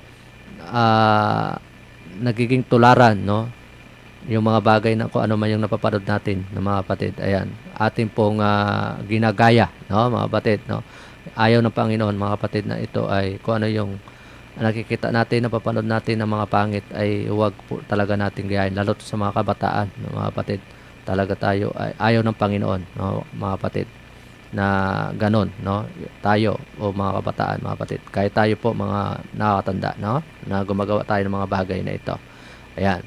nagiging tularan, no, yung mga bagay na kung ano man yung napapanood natin ng mga kapatid. Ayan, ating pong ginagaya, no, mga kapatid, no. Ayaw ng Panginoon, mga kapatid, na ito ay kung ano yung nakikita natin, napapanood natin ng mga pangit, ay huwag po talaga natin gayahin, lalo sa mga kabataan, no, mga kapatid. Talaga tayo ay ayaw ng Panginoon, no, mga kapatid, na ganon, no, tayo o mga kabataan, mga kapatid, kahit tayo po mga nakakatanda, no, na gumagawa tayo ng mga bagay na ito. Ayan.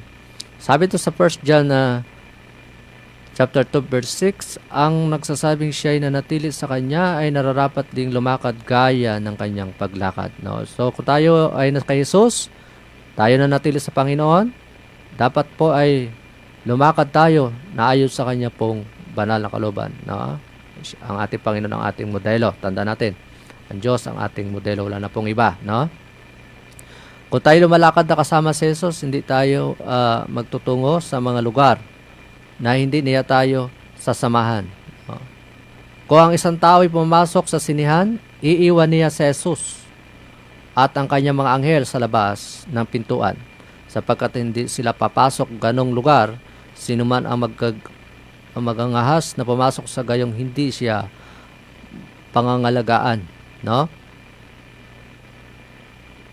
Sabi ito sa 1 John chapter 2 verse 6, ang nagsasabing siya ay nanatili sa kanya ay nararapat ding lumakad gaya ng kanyang paglakad, no. So kung tayo ay kay Jesus, tayo nanatili sa Panginoon, dapat po ay lumakad tayo na ayon sa kanya pong banal na kalooban, no. Ang ating Panginoon ang ating modelo. Tanda natin, ang Diyos ang ating modelo, wala na pong iba, no. Kung tayo lumalakad na kasama si Jesus, hindi tayo magtutungo sa mga lugar na hindi niya tayo sasamahan, no? Kung ang isang tao ay pumasok sa sinihan, iiwan niya si Jesus at ang kanyang mga anghel sa labas ng pintuan, sapagkat hindi sila papasok ganong lugar, sino man ang magangahas na pumasok sa gayong hindi siya pangangalagaan, no?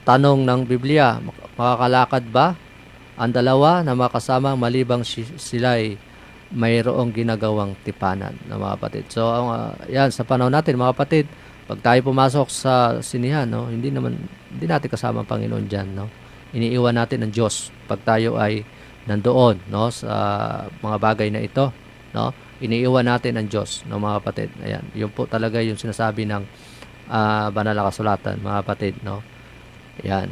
Tanong ng Biblia, makakalakad ba ang dalawa na makasama malibang sila'y mayroong ginagawang tipanan, na mga kapatid? So, yan, sa panahon natin, mga kapatid, pag tayo pumasok sa sinihan, no, hindi natin kasama ang Panginoon dyan, no? Iniiwan natin ang Diyos pag tayo ay nandoon, no, sa mga bagay na ito, no? Iniiwan natin ang Diyos, no, mga kapatid. Ayan, yun po talaga yung sinasabi ng banal na kasulatan, mga kapatid, no? Ayan.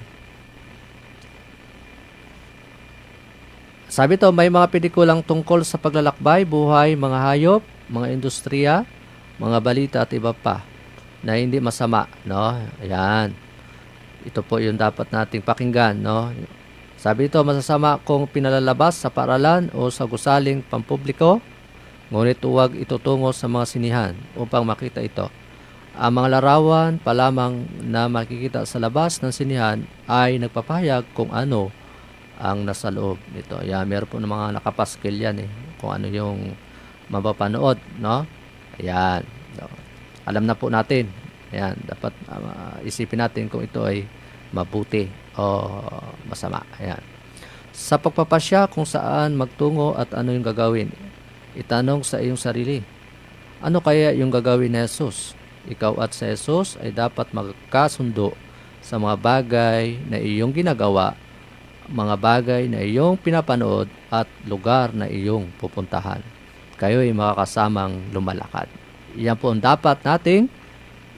Sabi to, may mga pelikulang tungkol sa paglalakbay, buhay, mga hayop, mga industriya, mga balita at iba pa na hindi masama, no? Ayan. Ito po yung dapat nating pakinggan, no? Sabi ito, masasama kung pinalalabas sa paaralan o sa gusaling pampubliko, ngunit huwag itutungo sa mga sinihan upang makita ito. Ang mga larawan pa lamang na makikita sa labas ng sinihan ay nagpapahayag kung ano ang nasa loob nito. Ayan, meron po ng mga nakapaskil yan, kung ano yung mapapanood, no? Ayan. So, alam na po natin. Ayan, dapat isipin natin kung ito ay mabuti o masama. Ayan. Sa pagpapasya kung saan magtungo at ano yung gagawin, itanong sa iyong sarili, ano kaya yung gagawin ni Jesus? Ikaw at si Jesus ay dapat magkasundo sa mga bagay na iyong ginagawa, mga bagay na iyong pinapanood at lugar na iyong pupuntahan. Kayo ay makakasamang lumalakad. Yan po ang dapat nating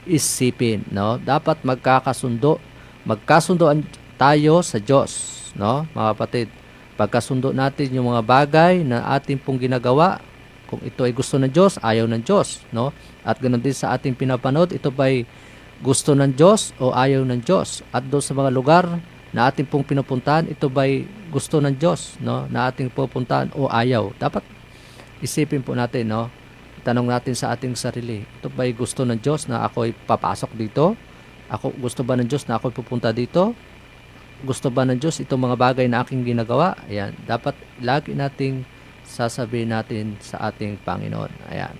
isipin, no? Dapat magkasundoan tayo sa Diyos, no, mga kapatid. Pagkasundo natin yung mga bagay na ating pong ginagawa, kung ito ay gusto ng Diyos, ayaw ng Diyos, no? At ganoon din sa ating pinapanood, ito ba'y gusto ng Diyos o ayaw ng Diyos? At doon sa mga lugar na ating pong pinupuntahan, ito ba'y gusto ng Diyos, no, na ating pupuntahan o ayaw? Dapat isipin po natin, no? Tanong natin sa ating sarili, ito ba'y gusto ng Diyos na ako'y papasok dito? Gusto ba ng Diyos na ako'y pupunta dito? Gusto ba ng Diyos itong mga bagay na aking ginagawa? Ayan, dapat lagi nating sasabihin natin sa ating Panginoon. Ayan.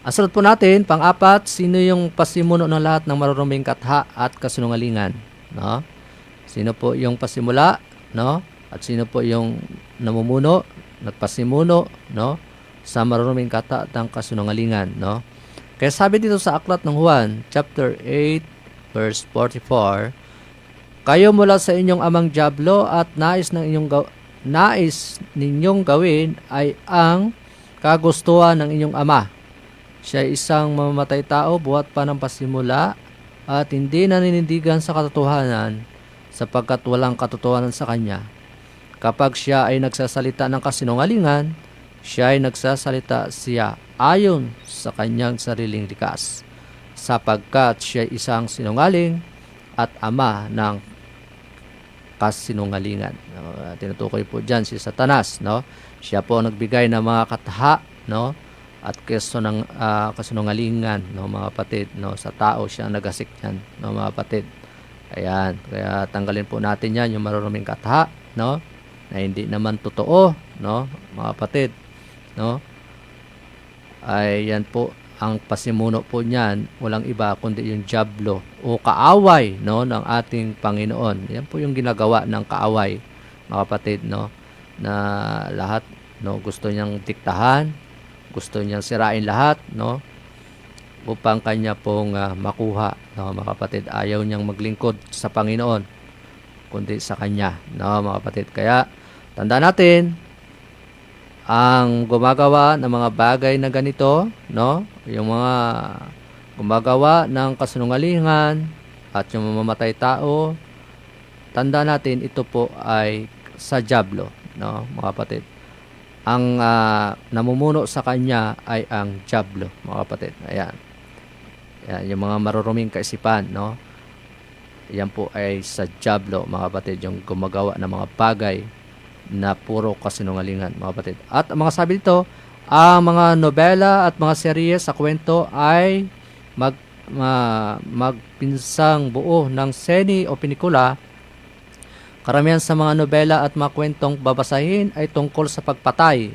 Ang sunod po natin, pang-apat, sino yung pasimuno ng lahat ng maruruming katha at kasinungalingan, no? Sino po yung pasimula, no? At sino po yung namumuno, nagpasimuno, no, sa maruruming katha at ang kasinungalingan, no? Kaya sabi dito sa aklat ng Juan, chapter 8, verse 44, kayo mula sa inyong amang dyablo at nais ninyong gawin ay ang kagustuhan ng inyong ama. Siya ay isang mamamatay tao buhat pa ng pasimula at hindi naninindigan sa katotohanan sapagkat walang katotohanan sa kanya. Kapag siya ay nagsasalita ng kasinungalingan, siya ay nagsasalita siya ayon sa kanyang sariling likas, sapagkat siya ay isang sinungaling at ama ng kasinungalingan. Tinutukoy po dyan si Satanas, no? Siya po nagbigay ng mga kataha, no? At keso ng kasinungalingan, no, mga kapatid, no? Sa tao siya nagasik yan, no, mga kapatid. Ayan, kaya tanggalin po natin yan, yung maruruming kataha, no? Na hindi naman totoo, no, mga kapatid, no? Ay yan po ang pasimuno po niyan, walang iba kundi yung dyablo o kaaway, no, ng ating Panginoon. Yan po yung ginagawa ng kaaway, mga kapatid, no, na lahat, no, gusto niyang diktahan, gusto niyang sirain lahat, no, upang kanya pong makuha, no, mga kapatid. Ayaw niyang maglingkod sa Panginoon kundi sa kanya, no, mga kapatid. Kaya tandaan natin, ang gumagawa ng mga bagay na ganito, no, yung mga gumagawa ng kasinungalingan at yung mamamatay tao, tandaan natin ito po ay sa dyablo, no, mga kapatid. Ang namumuno sa kanya ay ang dyablo, mga kapatid. Ayan. Ayan, yung mga maruruming kaisipan, no, yan po ay sa dyablo, mga kapatid, yung gumagawa ng mga bagay na puro kasinungalingan, mga kapatid. At ang mga sabi dito, ang mga nobela at mga serye sa kwento ay magpinsang buo ng seni o pelikula. Karamihan sa mga nobela at mga kwentong babasahin ay tungkol sa pagpatay,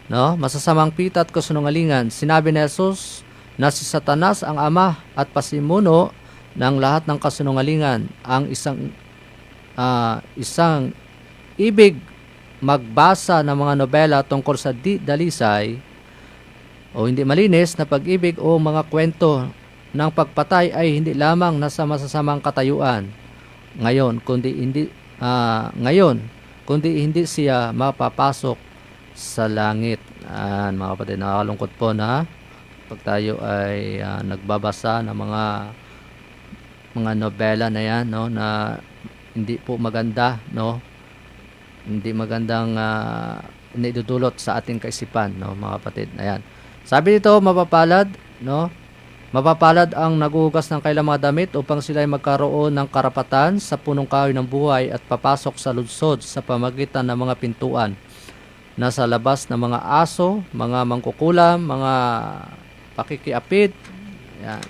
no, masasamang pita at kasinungalingan. Sinabi ni Jesus na si Satanas ang ama at pasimuno ng lahat ng kasinungalingan. Ang isang ibig magbasa ng mga nobela tungkol sa dalisay o hindi malinis na pag-ibig o mga kwento ng pagpatay ay hindi lamang nasa masasamang katayuan ngayon, kundi hindi siya mapapasok sa langit. Mga kapatid, nakakalungkot po na pag tayo ay nagbabasa ng mga nobela na yan, no, na hindi po maganda, no, hindi magandang naidudulot sa ating kaisipan, no, mga kapatid. Ayan. Sabi dito, mapapalad, no, mapapalad ang naguhugas ng kailang mga damit upang sila ay magkaroon ng karapatan sa punong kahoy ng buhay at papasok sa lunsod sa pamagitan ng mga pintuan. Nasa labas ng mga aso, mga mangkukulam, mga pakikiapid, ayan,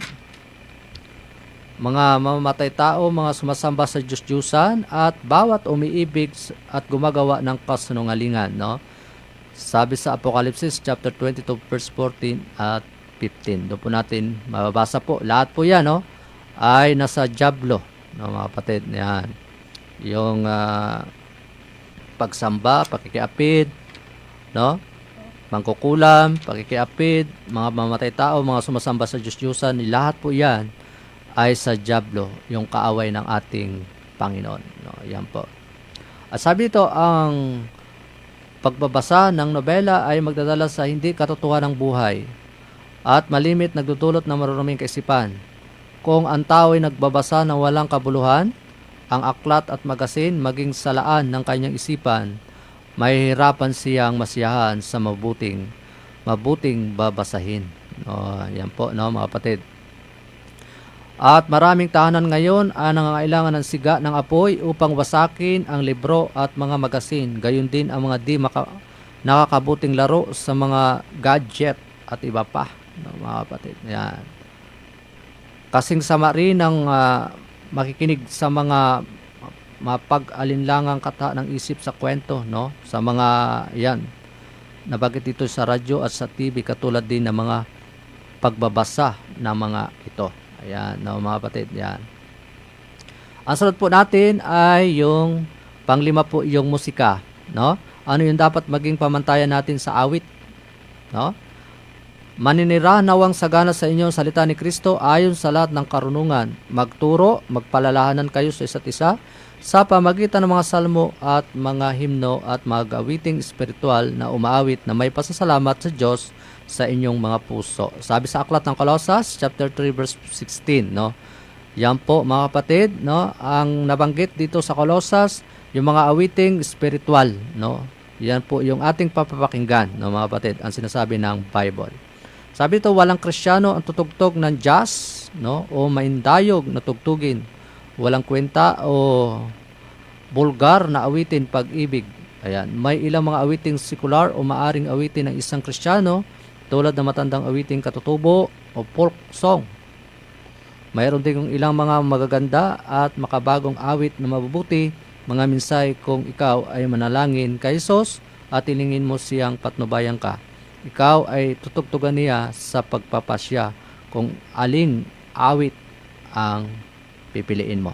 mga mamamatay tao, mga sumasamba sa Diyos-Diyusan, at bawat umiibig at gumagawa ng kasinungalingan, no? Sabi sa Apokalipsis chapter 22 verse 14 at 15. Doon po natin mababasa po. Lahat po yan, no, ay nasa dyablo, no, mga kapatid. Yan. Yung pagsamba, pakikiapid, no, mangkukulam, pakikiapid, mga mamatay tao, mga sumasamba sa Diyos-Diyusan, lahat po yan ay sa dyablo, yung kaaway ng ating Panginoon, no, yan po. At sabi ito, ang pagbabasa ng nobela ay magdadala sa hindi katotohanan ng buhay at malimit nagdudulot ng maruruming kaisipan. Kung ang tao ay nagbabasa ng walang kabuluhan, ang aklat at magasin maging salaan ng kanyang isipan, mahihirapan siyang masiyahan sa mabuting babasahin. No, yan po, no, mga kapatid. At maraming tahanan ngayon ang nangangailangan ng siga ng apoy upang wasakin ang libro at mga magasin. Gayon din ang mga nakakabuting laro sa mga gadget at iba pa, no, mga kapatid. Yan. Kasing sama rin ng makikinig sa mga mapag-alinlangang kata ng isip sa kwento, no, sa mga yan nabanggit dito sa radyo at sa TV, katulad din ng mga pagbabasa ng mga ito. Ayan, no, mga kapatid, yan. Ang sunod po natin ay yung panglima po, yung musika, no? Ano yung dapat maging pamantayan natin sa awit, no? Maninira nawang sagana sa inyo ang salita ni Kristo ayon sa lahat ng karunungan. Magturo, magpalalahanan kayo sa isa't isa sa pamagitan ng mga salmo at mga himno at mga gawiting espiritual na umaawit na may pasasalamat sa Diyos sa inyong mga puso. Sabi sa aklat ng Colossus, chapter 3, verse 16, no? Yan po, mga kapatid, no? Ang nabanggit dito sa Colossus, yung mga awiting espiritual, no? Yan po yung ating papapakinggan, no, mga kapatid, ang sinasabi ng Bible. Sabi ito, walang Kristiyano ang tutugtog ng jazz, no, o maindayog na tugtugin. Walang kwenta o bulgar na awitin pag-ibig. Ayan, may ilang mga awiting sekular o maaring awitin ng isang Kristiyano tulad ng matandang awiting katutubo o folk song. Mayroon din ilang mga magaganda at makabagong awit na mabubuti, mga minsay kung ikaw ay manalangin kay Jesus at ilingin mo siyang patnubayan ka. Ikaw ay tutugtugan niya sa pagpapasya kung aling awit ang pipiliin mo.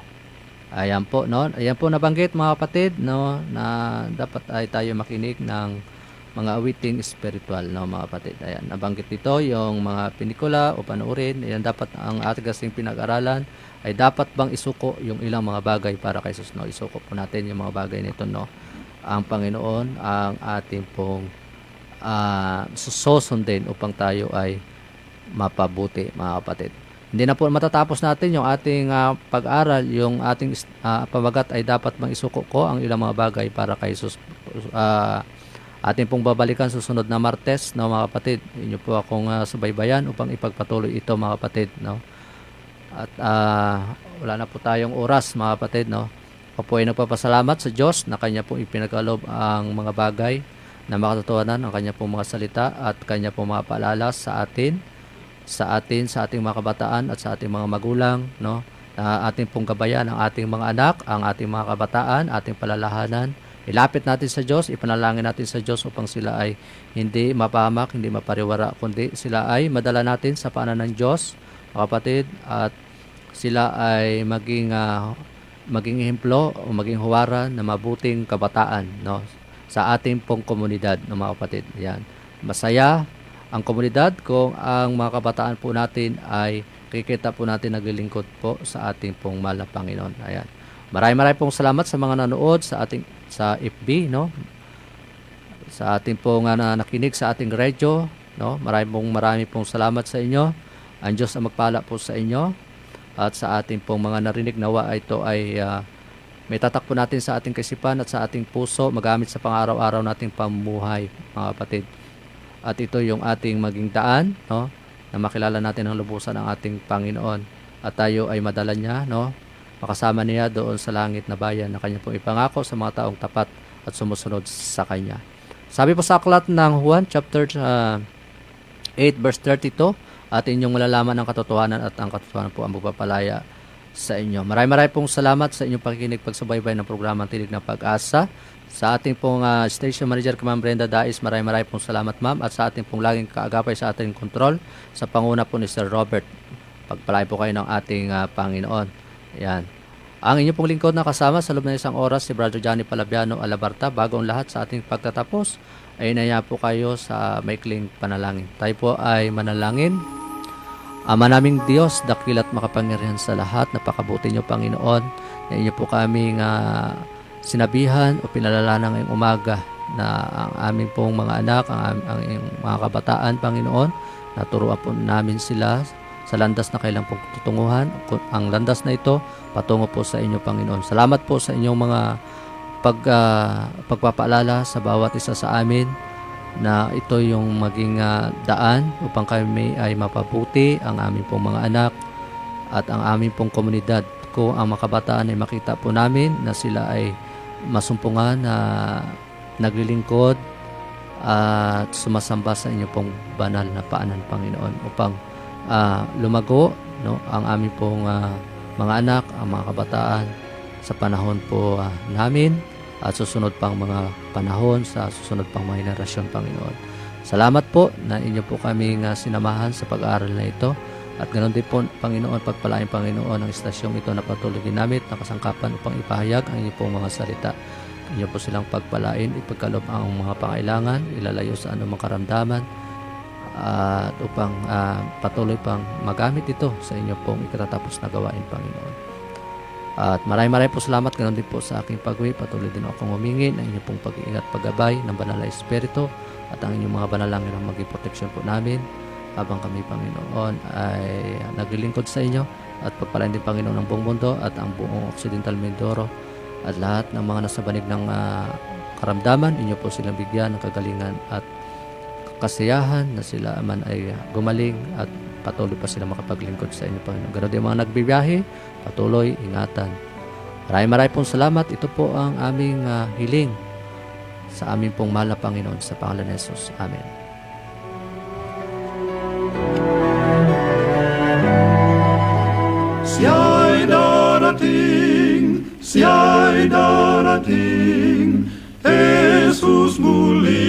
Ayan po, no? Ayan po nabanggit, mga kapatid, no, na dapat ay tayo makinig ng mga awiting spiritual, no, mga kapatid. Ayan, nabanggit dito yung mga pelikula o panoorin. Ayan, dapat ang ating kasing pinag-aralan ay dapat bang isuko yung ilang mga bagay para kay Jesus, no? Isuko po natin yung mga bagay nito, no? Ang Panginoon ang ating pong susundin upang tayo ay mapabuti, mga kapatid. Hindi na po matatapos natin yung ating pag-aral, yung ating pamagat ay dapat bang isuko ko ang ilang mga bagay para kay Jesus. Ating pong babalikan susunod na Martes, no, mga kapatid. Inyo po akong subaybayan upang ipagpatuloy ito, mga kapatid, no. At wala na po tayong oras, mga kapatid, no. Ako po ay nagpapasalamat sa Diyos na Kanya pong ipinagkaloob ang mga bagay na makatotohanan ang Kanya pong mga salita at Kanya pong mga paalala sa ating mga kabataan at sa ating mga magulang, no, na ating pong gabayan ang ating mga anak, ang ating mga kabataan, ating palalahanan. Ilapit natin sa Diyos, ipanalangin natin sa Diyos upang sila ay hindi mapahamak, hindi mapariwara, kundi sila ay madala natin sa paanan ng Diyos, mga kapatid, at sila ay maging ehemplo o maging huwaran na mabuting kabataan, no, sa ating pong komunidad, no, mga kapatid. Yan. Masaya ang komunidad kung ang mga kabataan po natin ay kikita po natin naglilingkod po sa ating pong mahal na Panginoon. Ayan. Maraming pong salamat sa mga nanood sa FB, no? Sa ating pong nakinig sa ating radyo, no? Maraming pong salamat sa inyo. Ang Diyos ang magpala po sa inyo at sa ating pong mga narinig nawa ito ay may tatak po natin sa ating kaisipan at sa ating puso magamit sa pang-araw-araw nating pamumuhay, mga kapatid. At ito yung ating maging daan, no? Na makilala natin ang lubusan ng ating Panginoon at tayo ay madala niya, no? Makasama niya doon sa langit na bayan na Kanya pong ipangako sa mga taong tapat at sumusunod sa Kanya. Sabi po sa aklat ng Juan chapter 8 verse 32, at inyong malalaman ang katotohanan at ang katotohanan po ang magpapalaya sa inyo. Maraming pong salamat sa inyong pakikinig, pagsubaybay ng programang Tinig ng Pag-asa. Sa ating pong station manager, Ma'am Brenda Dais, maraming pong salamat, ma'am, at sa ating pong laging kaagapay sa ating kontrol, sa panguna po ni Sir Robert. Pagpalain po kayo ng ating Panginoon. Yan. Ang inyo pong lingkod na kasama sa loob ng isang oras, si Brother Johnny Palabiano Alabarta. Bago ang lahat sa ating pagtatapos, ay inaya po kayo sa maikling panalangin. Tayo po ay manalangin. Ama naming Diyos, dakilat makapangyarihan sa lahat, napakabuti niyo, Panginoon, na inyo po kaming sinabihan o pinalala ng ngayong umaga na ang aming pong mga anak, ang mga kabataan, Panginoon, naturuan po namin sila sa landas na kailang pong tutunguhan. Ang landas na ito, patungo po sa inyo, Panginoon. Salamat po sa inyong mga pagpapaalala sa bawat isa sa amin na ito yung maging daan upang kami ay mapabuti ang aming pong mga anak at ang aming pong komunidad. Kung ang mga kabataan ay makita po namin na sila ay masumpungan na naglilingkod at sumasamba sa inyo pong banal na paanan, Panginoon, upang lumago, no, ang aming pong mga anak, ang mga kabataan sa panahon po namin at susunod pang mga panahon sa susunod pang mga henerasyon, Panginoon. Salamat po na inyo po kaming sinamahan sa pag-aaral na ito at ganoon din po, Panginoon, pagpalain, Panginoon, ang istasyong ito na patuloy ginamit na kasangkapan upang ipahayag ang inyo pong mga salita. Inyo po silang pagpalain, ipagkalob ang mga pangailangan, ilalayo sa anumang karamdaman at upang patuloy pang magamit ito sa inyo pong ikatatapos na gawain, Panginoon. At maraming po salamat, ganoon din po sa aking pag-uwi. Patuloy din akong humingi ng inyong pong pag-iingat, paggabay ng banal na Espiritu at ang inyong mga banalangin ang maging proteksyon po namin habang kami, Panginoon, ay naglilingkod sa inyo, at pagpalain din, Panginoon, ng buong mundo at ang buong Occidental Mindoro at lahat ng mga nasa banig ng karamdaman. Inyo po silang bigyan ng kagalingan at kasiyahan na sila man ay gumaling at patuloy pa sila makapaglingkod sa inyo, Panginoon. Ganoon din mga nagbibiyahe, patuloy ingatan. Maraming pong salamat. Ito po ang aming hiling sa aming pong mahal na Panginoon, sa pangalan ni Jesus. Amen. Siya'y darating, Jesus muli